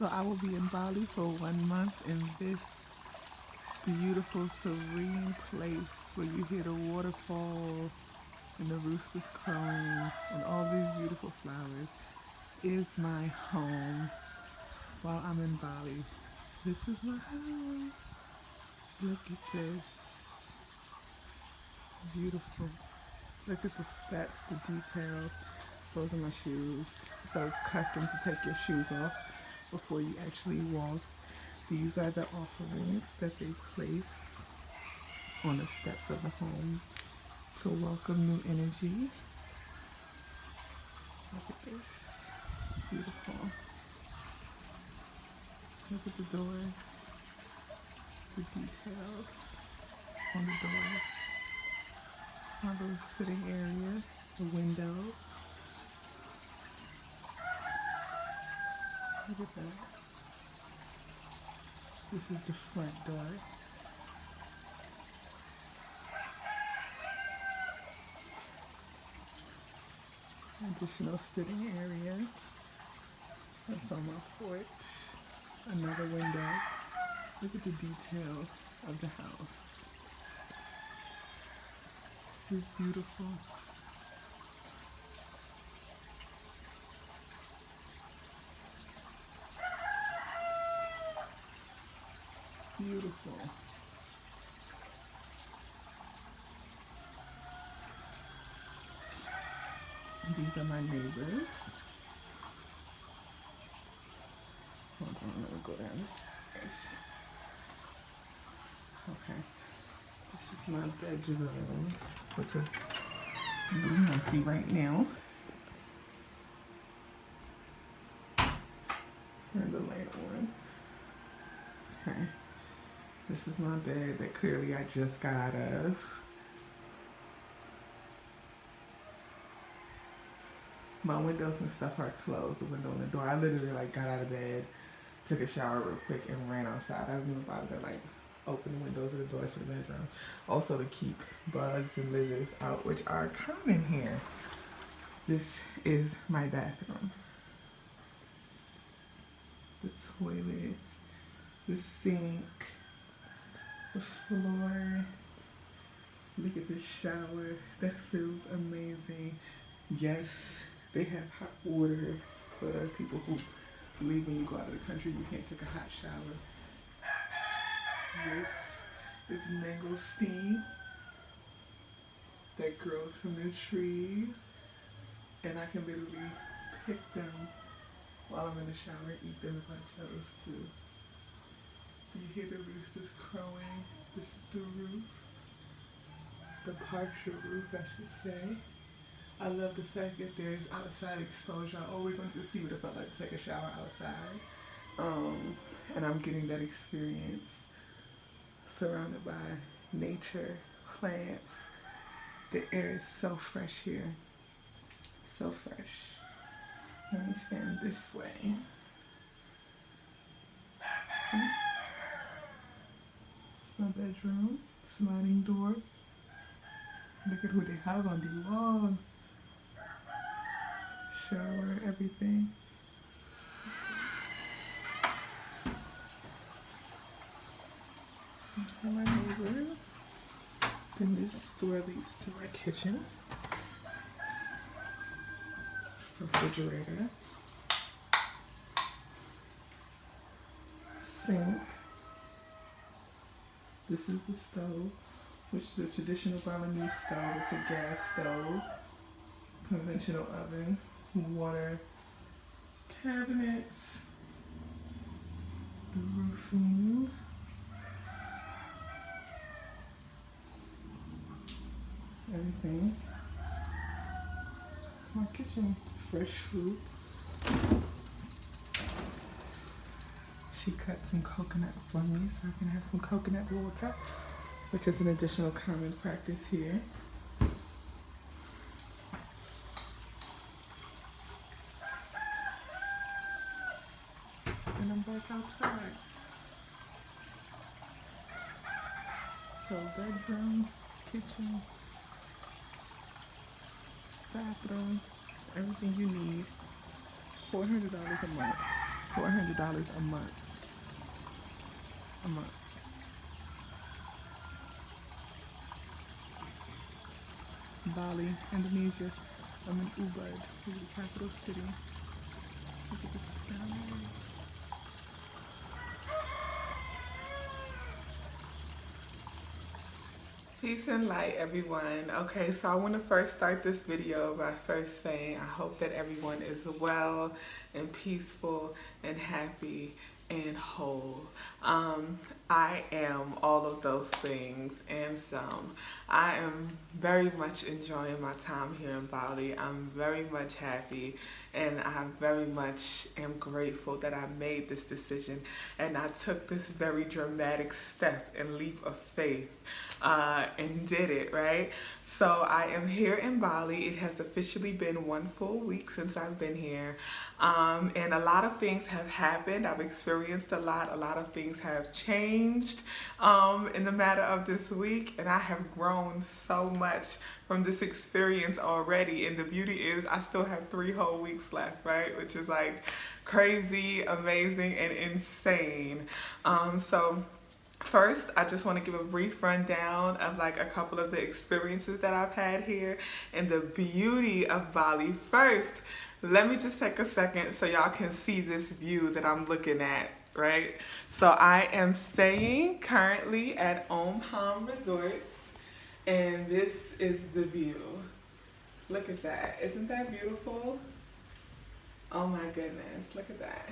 So I will be in Bali for 1 month in this beautiful, serene place where you hear the waterfall and the roosters crowing and all these beautiful flowers is my home while I'm in Bali. This is my house. Look at this. Beautiful. Look at the steps, the details. Those are my shoes. So it's custom to take your shoes off before you actually walk. These are the offerings that they place on the steps of the home to welcome new energy. Look at this. It's beautiful. Look at the doors, the details on the doors. My little sitting area, the window. Look at that. This is the front door. Additional sitting area. That's on my porch. Another window. Look at the detail of the house. This is beautiful. Beautiful. These are my neighbors. Hold on, let me go down the stairs. Okay. This is my bedroom, which is really messy right now. Turn the light on. Okay. This is my bed that clearly I just got out of. My windows and stuff are closed, the window and the door. I literally got out of bed, took a shower real quick and ran outside. I didn't even bother to open the windows or the doors for the bedroom. Also to keep bugs and lizards out, which are common here. This is my bathroom. The toilet, the sink, the floor. Look at this shower. That feels amazing. Yes, they have hot water for people who believe when you go out of the country you can't take a hot shower. This is mangosteen that grows from the trees, and I can literally pick them while I'm in the shower and eat them if I chose to. Do you hear the roosters crowing? This is the roof, the partial roof I should say. I love the fact that there's outside exposure. I always wanted to see what it felt like to take a shower outside. And I'm getting that experience surrounded by nature, plants. The air is so fresh here. So fresh. Let me stand this way. See? It's my bedroom. Sliding door. Look at who they have on the wall. Shower, everything. And my neighbor. Then this door leads to my kitchen. Refrigerator. Sink. This is the stove, which is a traditional Balinese stove. It's a gas stove. Conventional oven. Water cabinets. The roofing. Everything. It's my kitchen. Fresh fruit. She cut some coconut for me so I can have some coconut water, which is an additional common practice here. And I'm back outside. So bedroom, kitchen, bathroom, everything you need. $400 a month. $400 a month. A month. Bali, Indonesia. I'm in Ubud, the capital city. Look at the sky. Peace and light, everyone. Okay, so I want to first start this video by first saying I hope that everyone is well and peaceful and happy and whole. I am all of those things and some. I am very much enjoying my time here in Bali. I'm very much happy, and I very much am grateful that I made this decision and I took this very dramatic step and leap of faith and did it, right? So I am here in Bali. It has officially been 1 full week since I've been here, and a lot of things have happened. I've experienced a lot of things have changed in the matter of this week, and I have grown so much from this experience already. And the beauty is I still have 3 whole weeks left, right? Which is like crazy, amazing, and insane. So first, I just want to give a brief rundown of like a couple of the experiences that I've had here and the beauty of Bali. First, let me just take a second so y'all can see this view that I'm looking at, right? So I am staying currently at Om Resorts, and this is the view. Look at that. Isn't that beautiful? Oh my goodness, look at that.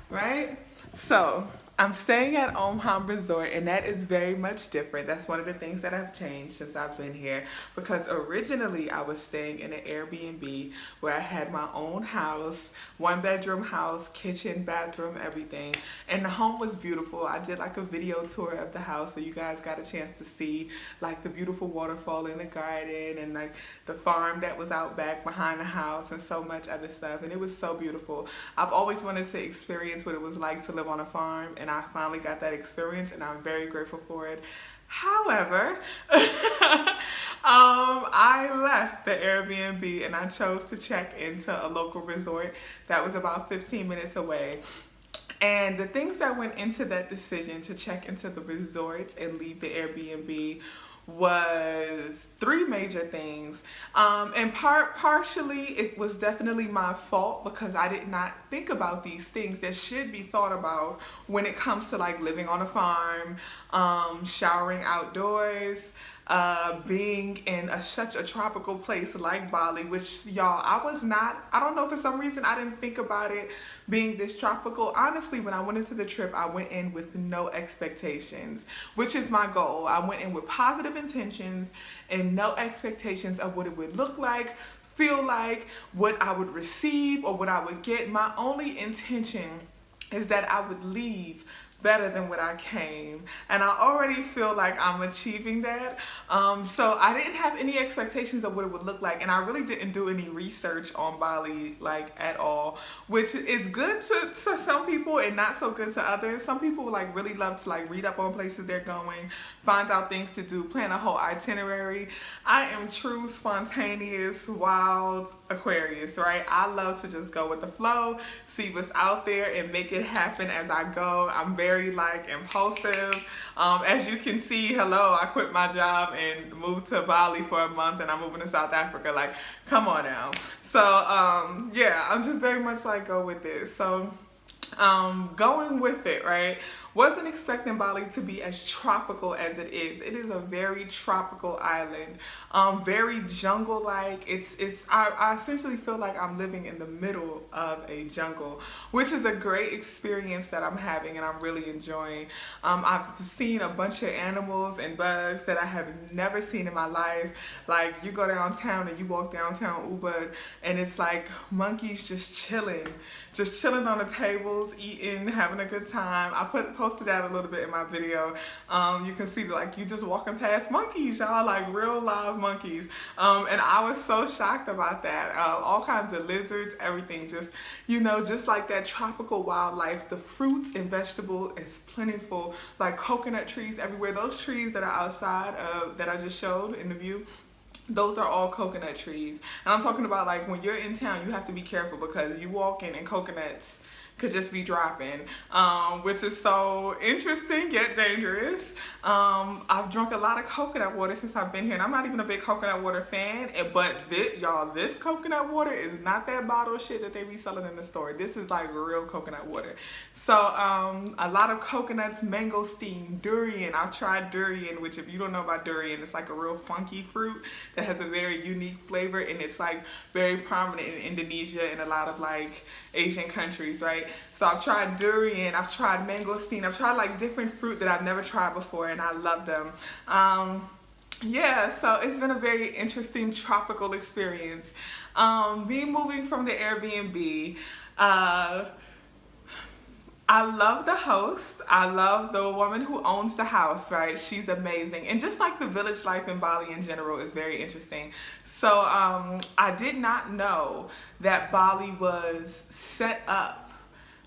Right? So I'm staying at Om Resort, and that is very much different. That's one of the things that have changed since I've been here, because originally I was staying in an Airbnb where I had my own house, 1-bedroom house, kitchen, bathroom, everything, and the home was beautiful. I did like a video tour of the house, so you guys got a chance to see like the beautiful waterfall in the garden and like the farm that was out back behind the house and so much other stuff, and it was so beautiful. I've always wanted to experience what it was like to live on a farm, and I finally got that experience, and I'm very grateful for it. However, I left the Airbnb and I chose to check into a local resort that was about 15 minutes away. And the things that went into that decision to check into the resort and leave the Airbnb was 3 major things, and partially it was definitely my fault because I did not think about these things that should be thought about when it comes to like living on a farm, showering outdoors, being in such a tropical place like Bali, which y'all, I don't know, for some reason I didn't think about it being this tropical. Honestly, when I went into the trip, I went in with no expectations, which is my goal. I went in with positive intentions and no expectations of what it would look like, feel like, what I would receive, or what I would get. My only intention is that I would leave better than what I came, and I already feel like I'm achieving that. So I didn't have any expectations of what it would look like, and I really didn't do any research on Bali like at all, which is good to some people and not so good to others. Some people like really love to like read up on places they're going, find out things to do, plan a whole itinerary. I am true spontaneous wild Aquarius, right? I love to just go with the flow, see what's out there, and make it happen as I go. I'm very like impulsive. As you can see, hello, I quit my job and moved to Bali for a month, and I'm moving to South Africa. Like, come on now. So yeah, I'm just very much like go with it. So going with it, right? Wasn't expecting Bali to be as tropical as it is. It is a very tropical island, very jungle-like. I essentially feel like I'm living in the middle of a jungle, which is a great experience that I'm having and I'm really enjoying. I've seen a bunch of animals and bugs that I have never seen in my life. Like, you go downtown and you walk downtown Ubud, and it's like monkeys just chilling on the tables, eating, having a good time. I posted that a little bit in my video. You can see like you just walking past monkeys, y'all, like real live monkeys. And I was so shocked about that. All kinds of lizards, everything, just, you know, just like that tropical wildlife. The fruits and vegetables is plentiful, like coconut trees everywhere. Those trees that are outside that I just showed in the view, those are all coconut trees. And I'm talking about like when you're in town, you have to be careful because you walk in and coconuts could just be dropping, which is so interesting yet dangerous. I've drunk a lot of coconut water since I've been here, and I'm not even a big coconut water fan, but this coconut water is not that bottle shit that they be selling in the store. This is like real coconut water. So a lot of coconuts, mangosteen, durian. I've tried durian, which if you don't know about durian, it's like a real funky fruit that has a very unique flavor, and it's like very prominent in Indonesia and a lot of like Asian countries, right? So I've tried durian, I've tried mangosteen, I've tried like different fruit that I've never tried before, and I love them. Yeah, so it's been a very interesting tropical experience. Me moving from the Airbnb, I love the host. I love the woman who owns the house, right? She's amazing. And just like the village life in Bali in general is very interesting. So I did not know that Bali was set up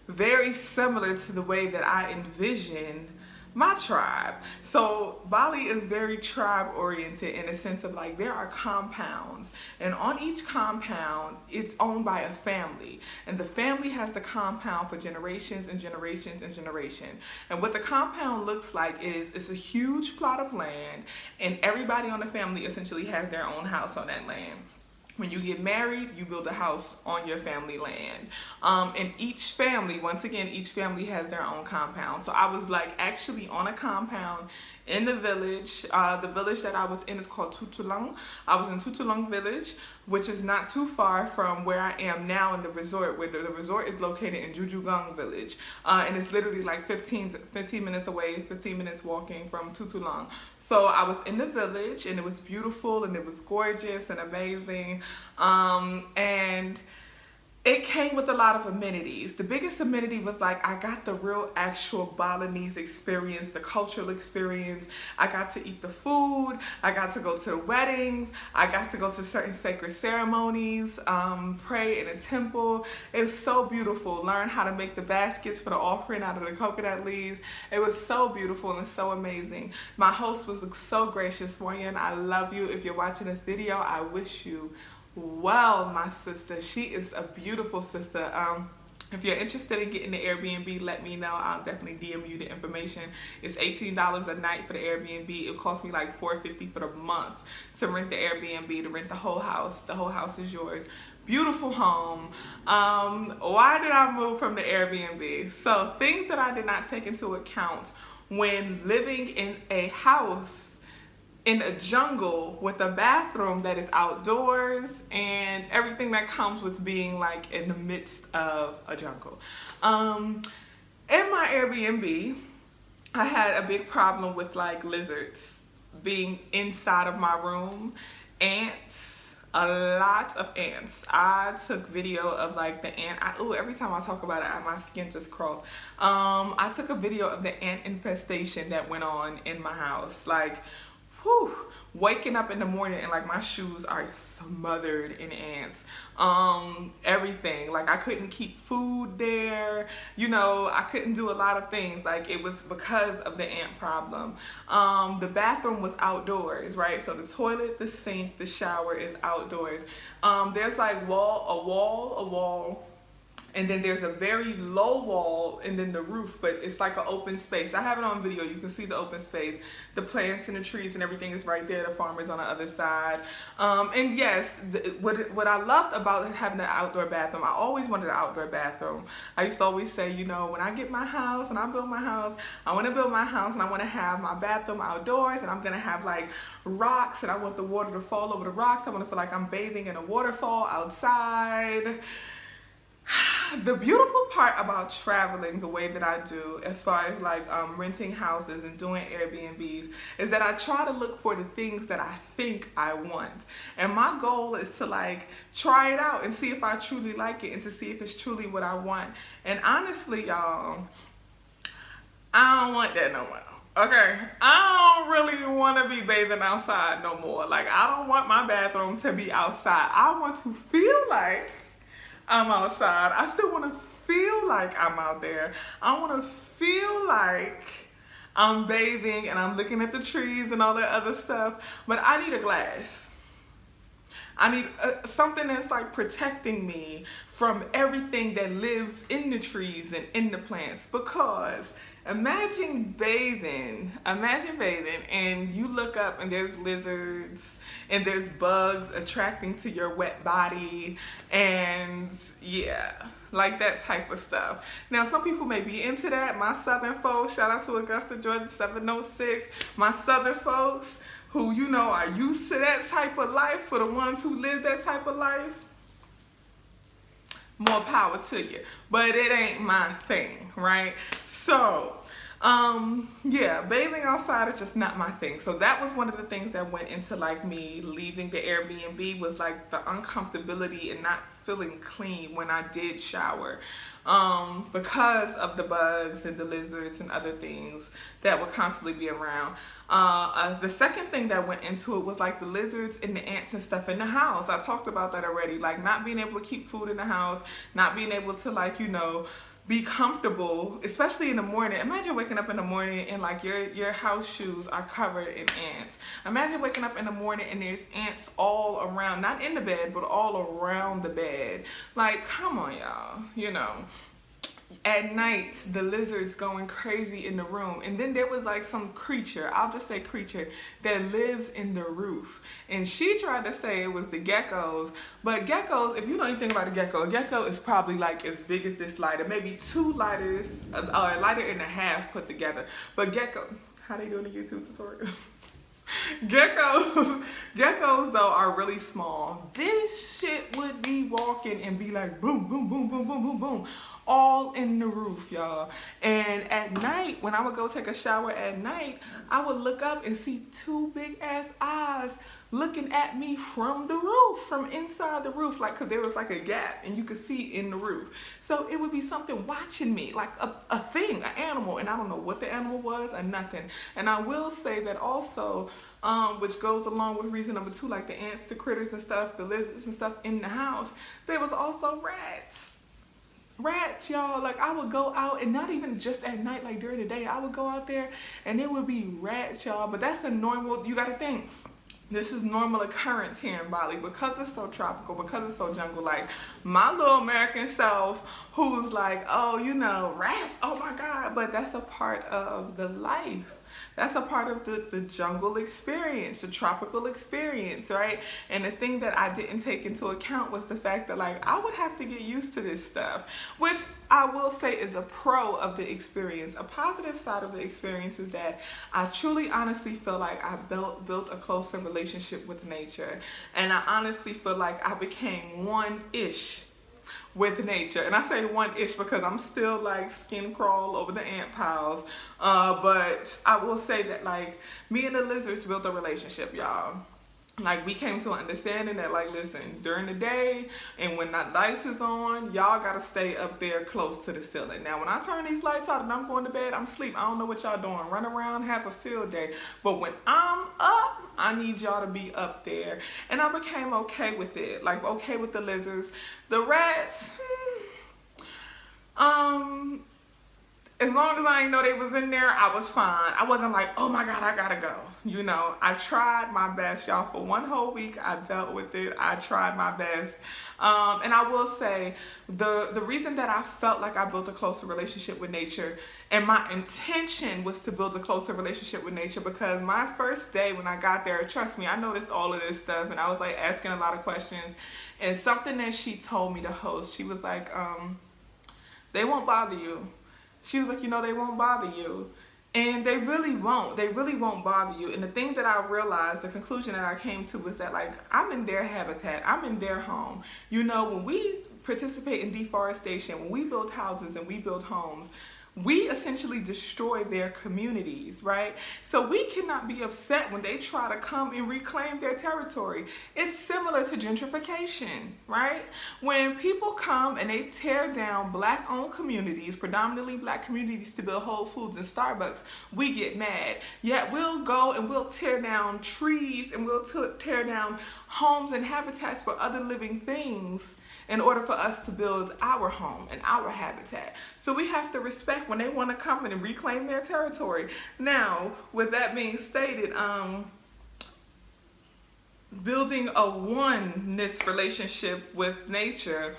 very similar to the way that I envisioned my tribe. So Bali is very tribe oriented in a sense of like there are compounds, and on each compound it's owned by a family, and the family has the compound for generations and generations and generations. And what the compound looks like is it's a huge plot of land, and everybody on the family essentially has their own house on that land. When you get married, you build a house on your family land. And each family, once again, each family has their own compound. So I was like actually on a compound in the village. The village that I was in is called Tutulang. I was in Tutulang village, which is not too far from where I am now in the resort, where the resort is located in Jujugang village. And it's literally like 15 minutes away, 15 minutes walking from Tutulang. So I was in the village, and it was beautiful, and it was gorgeous and amazing. And it came with a lot of amenities. The biggest amenity was like I got the real actual Balinese experience, the cultural experience. I got to eat the food. I got to go to the weddings. I got to go to certain sacred ceremonies, pray in a temple. It was so beautiful. Learn how to make the baskets for the offering out of the coconut leaves. It was so beautiful and so amazing. My host was so gracious. Warren, I love you. If you're watching this video, I wish you well, my sister. She is a beautiful sister. If you're interested in getting the Airbnb, let me know. I'll definitely DM you the information. It's $18 a night for the Airbnb. It cost me like $4.50 for the month to rent the Airbnb, to rent the whole house. The whole house is yours. Beautiful home. Why did I move from the Airbnb? So things that I did not take into account when living in a house in a jungle with a bathroom that is outdoors and everything that comes with being like in the midst of a jungle. In my Airbnb, I had a big problem with like lizards being inside of my room, ants, a lot of ants. I took video of like the ant. Every time I talk about it, my skin just crawls. I took a video of the ant infestation that went on in my house. Like, whew, waking up in the morning and like my shoes are smothered in ants. Everything, like I couldn't keep food there, you know, I couldn't do a lot of things. Like it was because of the ant problem. The bathroom was outdoors, right? So the toilet, the sink, the shower is outdoors. There's like a wall, and then there's a very low wall, and then the roof, but it's like an open space. I have it on video. You can see the open space. The plants and the trees and everything is right there. The farmer's on the other side. And yes, what I loved about having an outdoor bathroom, I always wanted an outdoor bathroom. I used to always say, you know, when I get my house and I build my house, I want to build my house and I want to have my bathroom outdoors, and I'm going to have like rocks, and I want the water to fall over the rocks. I want to feel like I'm bathing in a waterfall outside. The beautiful part about traveling the way that I do, as far as like renting houses and doing Airbnbs, is that I try to look for the things that I think I want. And my goal is to like try it out and see if I truly like it, and to see if it's truly what I want. And honestly, y'all, I don't want that no more. Okay, I don't really want to be bathing outside no more. Like, I don't want my bathroom to be outside. I want to feel like I'm outside. I still want to feel like I'm out there. I want to feel like I'm bathing and I'm looking at the trees and all that other stuff. But I need a glass. I need something that's like protecting me from everything that lives in the trees and in the plants. Because imagine bathing and you look up and there's lizards and there's bugs attracting to your wet body, and yeah, like that type of stuff. Now, some people may be into that. My southern folks, shout out to Augusta, Georgia 706. My southern folks who, you know, are used to that type of life, for the ones who live that type of life, more power to you. But it ain't my thing, right? So, yeah, bathing outside is just not my thing. So that was one of the things that went into like me leaving the Airbnb, was like the uncomfortability and not feeling clean when I did shower, because of the bugs and the lizards and other things that would constantly be around. The second thing that went into it was like the lizards and the ants and stuff in the house. I talked about that already, like not being able to keep food in the house, not being able to, like, you know, be comfortable, especially in the morning. Imagine waking up in the morning and like your house shoes are covered in ants. Imagine waking up in the morning and there's ants all around, not in the bed, but all around the bed. Like, come on, y'all, you know. At night, the lizards going crazy in the room. And then there was like some creature, I'll just say creature, that lives in the roof. And she tried to say it was the geckos. But geckos, if you know anything about a gecko is probably like as big as this lighter. Maybe 2 lighters, or a lighter and a half put together. But gecko, how they doing the YouTube tutorial? Geckos though are really small. This shit would be walking and be like boom, boom, boom, boom, boom, boom, boom, all in the roof, y'all. And at night, when I would go take a shower at night, I would look up and see 2 big ass eyes looking at me from the roof, from inside the roof, like, cause there was like a gap and you could see in the roof. So it would be something watching me, like a thing, an animal, and I don't know what the animal was or nothing. And I will say that also, which goes along with reason number 2, like the ants, the critters and stuff, the lizards and stuff in the house, there was also rats. Rats, y'all. Like, I would go out, and not even just at night, like during the day, I would go out there and there would be rats, y'all. But that's a normal, you gotta think, this is normal occurrence here in Bali because it's so tropical, because it's so jungle. Like, my little American self who's like, oh, you know, rats, oh my God. But that's a part of the life. That's a part of the jungle experience, the tropical experience, right? And the thing that I didn't take into account was the fact that, like, I would have to get used to this stuff, which I will say is a pro of the experience. A positive side of the experience is that I truly, honestly feel like I built a closer relationship with nature. And I honestly feel like I became one-ish with nature. And I say one-ish because I'm still like skin crawl over the ant piles. But I will say that, like, me and the lizards built a relationship, y'all. Like, we came to an understanding that, like, listen, during the day and when that lights is on, y'all gotta stay up there close to the ceiling. Now, when I turn these lights out and I'm going to bed, I'm asleep. I don't know what y'all doing. Run around, have a field day. But when I'm up, I need y'all to be up there. And I became okay with it. Like, okay with the lizards. The rats, as long as I didn't know they was in there, I was fine. I wasn't like, oh my God, I gotta go. You know, I tried my best, y'all. For 1 whole week, I dealt with it. I tried my best. And I will say, the reason that I felt like I built a closer relationship with nature, and my intention was to build a closer relationship with nature, because my first day when I got there, trust me, I noticed all of this stuff, and I was like asking a lot of questions. And something that she told me, the host, she was like, they won't bother you. She was like, you know, they won't bother you. And they really won't. They really won't bother you. And the thing that I realized, the conclusion that I came to, was that, like, I'm in their habitat. I'm in their home. You know, when we participate in deforestation, when we build houses and we build homes, we essentially destroy their communities, right? So we cannot be upset when they try to come and reclaim their territory. It's similar to gentrification, right? When people come and they tear down Black-owned communities, predominantly Black communities, to build Whole Foods and Starbucks, we get mad. Yet we'll go and we'll tear down trees and we'll tear down homes and habitats for other living things in order for us to build our home and our habitat. So we have to respect when they want to come in and reclaim their territory. Now, with that being stated, building a oneness relationship with nature.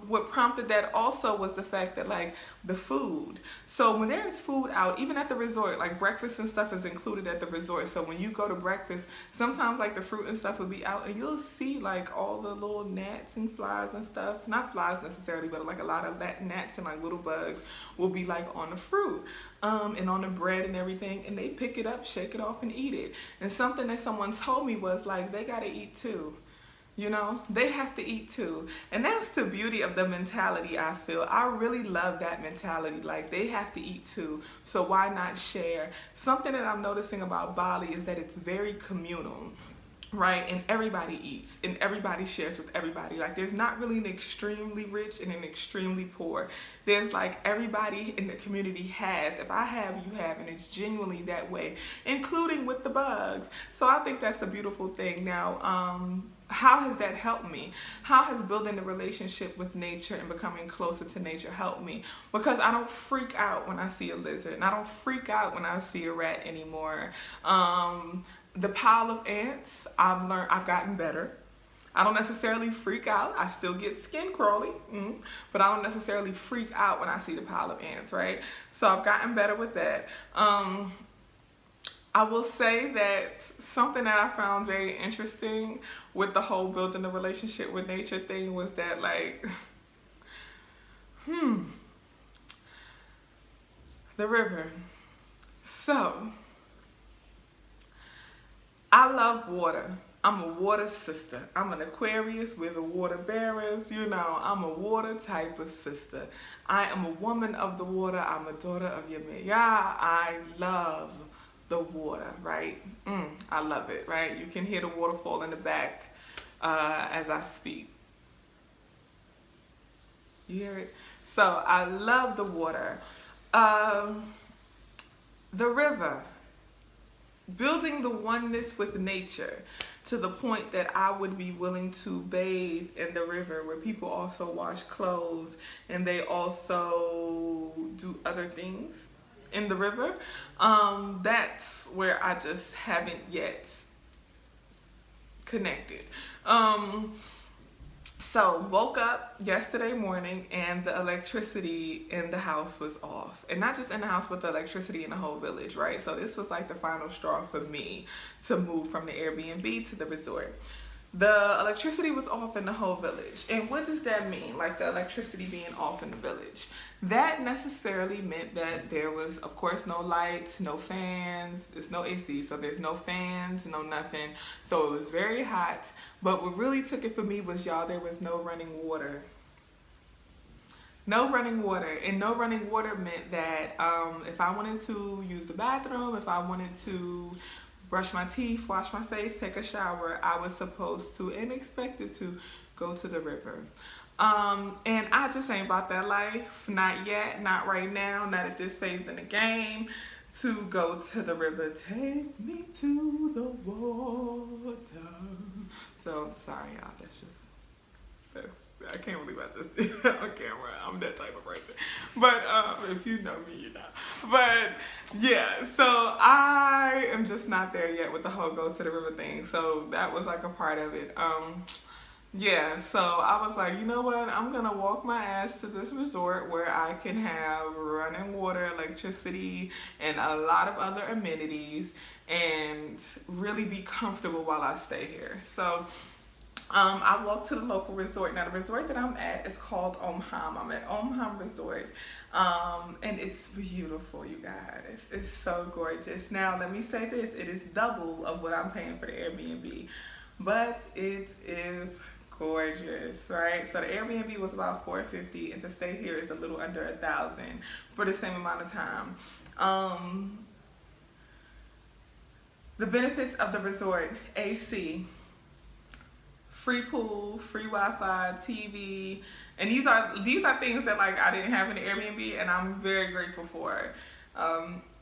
What prompted that also was the fact that, like, the food. So when there's food out, even at the resort, like breakfast and stuff is included at the resort. So when you go to breakfast, sometimes like the fruit and stuff will be out, and you'll see like all the little gnats and flies and stuff. Not flies necessarily, but like a lot of gnats and like little bugs will be like on the fruit. And on the bread and everything, and they pick it up, shake it off, and eat it. And something that someone told me was like, they gotta eat too. You know, they have to eat too. And that's the beauty of the mentality, I feel. I really love that mentality. Like, they have to eat too, so why not share? Something that I'm noticing about Bali is that it's very communal, right? And everybody eats and everybody shares with everybody. Like, there's not really an extremely rich and an extremely poor. There's like everybody in the community has. If I have, you have, and it's genuinely that way, including with the bugs. So I think that's a beautiful thing. Now, how has that helped me? How has building a relationship with nature and becoming closer to nature helped me? Because I don't freak out when I see a lizard, and I don't freak out when I see a rat anymore. The pile of ants, I've gotten better. I don't necessarily freak out. I still get skin crawly, but I don't necessarily freak out when I see the pile of ants, right? So I've gotten better with that. I will say that something that I found very interesting with the whole building a relationship with nature thing was that, like, the river. So, I love water. I'm a water sister. I'm an Aquarius. We're the water bearers. You know, I'm a water type of sister. I am a woman of the water. I'm a daughter of Yemaya. I love the water, right? I love it, right? You can hear the waterfall in the back as I speak. You hear it? So I love the water. The river. Building the oneness with nature to the point that I would be willing to bathe in the river, where people also wash clothes and they also do other things in the river. That's where I just haven't yet connected. So woke up yesterday morning and the electricity in the house was off. And not just in the house, but the electricity in the whole village, right? So this was like the final straw for me to move from the Airbnb to the resort. The electricity was off in the whole village. And what does that mean? Like, the electricity being off in the village. That necessarily meant that there was, of course, no lights, no fans, there's no AC, so there's no fans, no nothing. So it was very hot. But what really took it for me was, y'all, there was no running water. No running water. And no running water meant that if I wanted to use the bathroom, if I wanted to brush my teeth, wash my face, take a shower, I was supposed to and expected to go to the river. And I just ain't about that life. Not yet, not right now, not at this phase in the game, to go to the river. Take me to the water. So, sorry, y'all. That's just, I can't believe I just did that on camera. I'm that type of person. But if you know me, you know. But yeah, so I am just not there yet with the whole go to the river thing. So that was like a part of it. Yeah, so I was like, you know what? I'm going to walk my ass to this resort where I can have running water, electricity, and a lot of other amenities, and really be comfortable while I stay here. So I walked to the local resort. Now, the resort that I'm at is called Omham. I'm at Omham Resort, and it's beautiful, you guys. It's so gorgeous. Now, let me say this. It is double of what I'm paying for the Airbnb, but it is gorgeous, right? So the Airbnb was about $450, and to stay here is a little under $1,000 for the same amount of time. The benefits of the resort: AC, free pool, free Wi-Fi, TV, and these are things that, like, I didn't have in the Airbnb, and I'm very grateful for.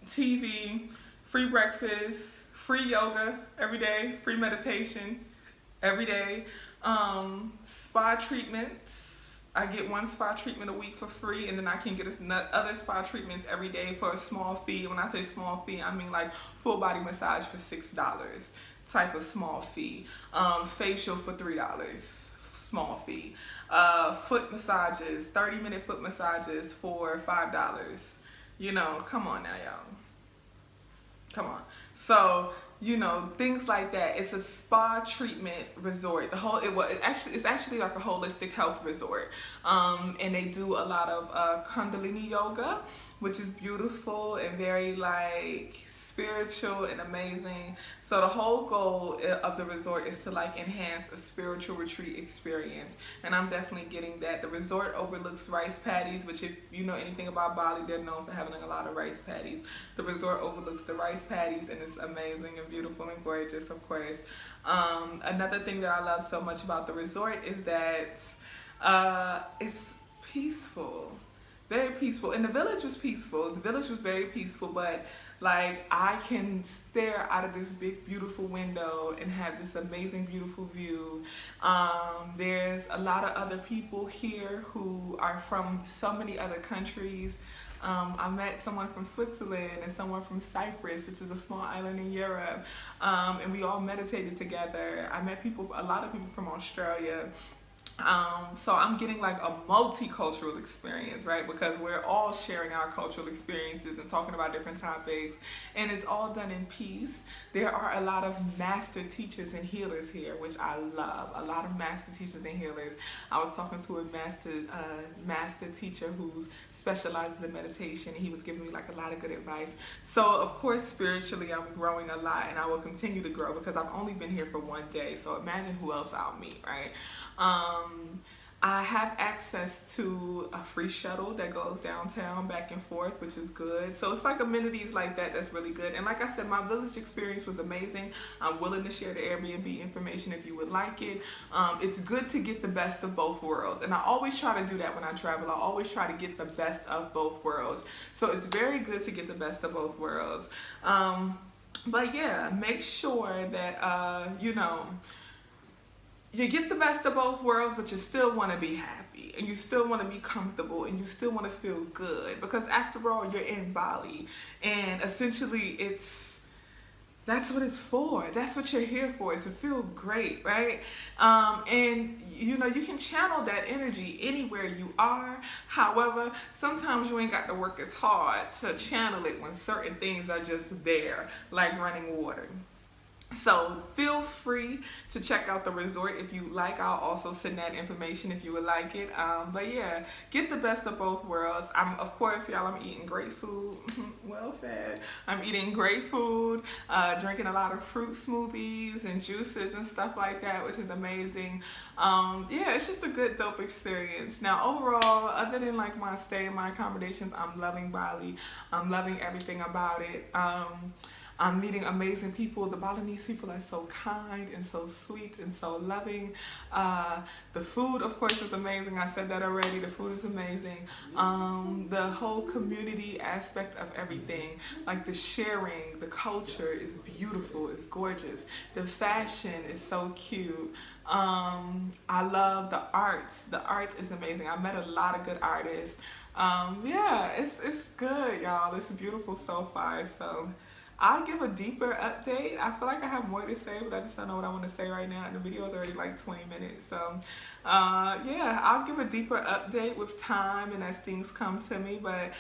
TV, free breakfast, free yoga every day, free meditation every day, spa treatments, I get one spa treatment a week for free, and then I can get other spa treatments every day for a small fee. When I say small fee, I mean like full body massage for $6 type of small fee. Facial for $3, small fee. Foot massages, 30-minute foot massages for $5. You know, come on now, y'all. Come on. So, you know, things like that. It's a spa treatment resort. It's actually like a holistic health resort. And they do a lot of Kundalini yoga, which is beautiful and very like spiritual and amazing. So the whole goal of the resort is to like enhance a spiritual retreat experience, and I'm definitely getting that. The resort overlooks rice paddies, which if you know anything about Bali, they're known for having a lot of rice paddies. The resort overlooks the rice paddies, and it's amazing and beautiful and gorgeous, of course. Another thing that I love so much about the resort is that it's peaceful. Very peaceful. And the village was peaceful. The village was very peaceful, but like I can stare out of this big beautiful window and have this amazing beautiful view. There's a lot of other people here who are from so many other countries. I met someone from Switzerland and someone from Cyprus, which is a small island in Europe, and we all meditated together. I met a lot of people from Australia. So I'm getting like a multicultural experience, right? Because we're all sharing our cultural experiences and talking about different topics, and it's all done in peace. There are a lot of master teachers and healers here, which I love. A lot of master teachers and healers. I was talking to a master teacher who specializes in meditation, and he was giving me like a lot of good advice. So of course, spiritually, I'm growing a lot, and I will continue to grow because I've only been here for one day. So imagine who else I'll meet, right? I have access to a free shuttle that goes downtown back and forth, which is good. So it's like amenities like that that's really good. And like I said, my village experience was amazing. I'm willing to share the Airbnb information if you would like it. It's good to get the best of both worlds. And I always try to do that when I travel. I always try to get the best of both worlds. So it's very good to get the best of both worlds. But yeah, make sure that, you get the best of both worlds, but you still want to be happy, and you still want to be comfortable, and you still want to feel good, because after all, you're in Bali, and essentially that's what it's for. That's what you're here for, to feel great, right? And you can channel that energy anywhere you are. However, sometimes you ain't got to work as hard to channel it when certain things are just there, like running water. So feel free to check out the resort if you like. I'll also send that information if you would like it. But yeah, get the best of both worlds. I'm eating great food, well fed. I'm eating great food, drinking a lot of fruit smoothies and juices and stuff like that, which is amazing. Yeah, it's just a good, dope experience. Now, overall, other than like my stay and my accommodations, I'm loving Bali. I'm loving everything about it. I'm meeting amazing people. The Balinese people are so kind and so sweet and so loving. The food, of course, is amazing. I said that already. The food is amazing. The whole community aspect of everything, like the sharing, the culture is beautiful. It's gorgeous. The fashion is so cute. I love the arts. The art is amazing. I met a lot of good artists. Yeah, it's good, y'all. It's beautiful so far. So I'll give a deeper update. I feel like I have more to say, but I just don't know what I want to say right now. And the video is already like 20 minutes. So, yeah, I'll give a deeper update with time and as things come to me. But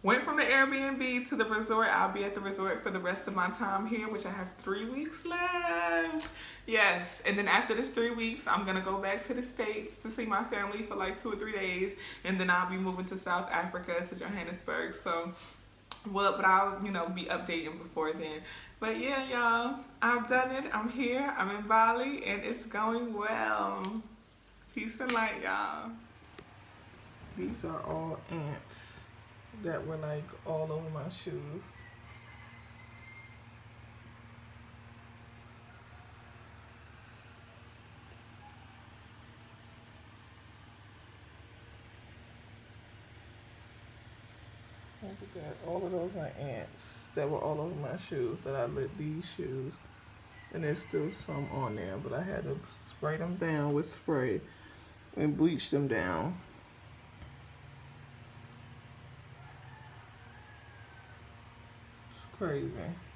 went from the Airbnb to the resort. I'll be at the resort for the rest of my time here, which I have 3 weeks left. Yes, and then after this 3 weeks, I'm going to go back to the States to see my family for like 2 or 3 days. And then I'll be moving to South Africa, to Johannesburg. So, but I'll, be updating before then. But yeah, y'all, I've done it. I'm here. I'm in Bali, and it's going well. Peace and light, y'all. These are all ants that were like all over my shoes. Look at that. All of those are ants that were all over my shoes that I lit these shoes. And there's still some on there, but I had to spray them down with spray and bleach them down. Crazy.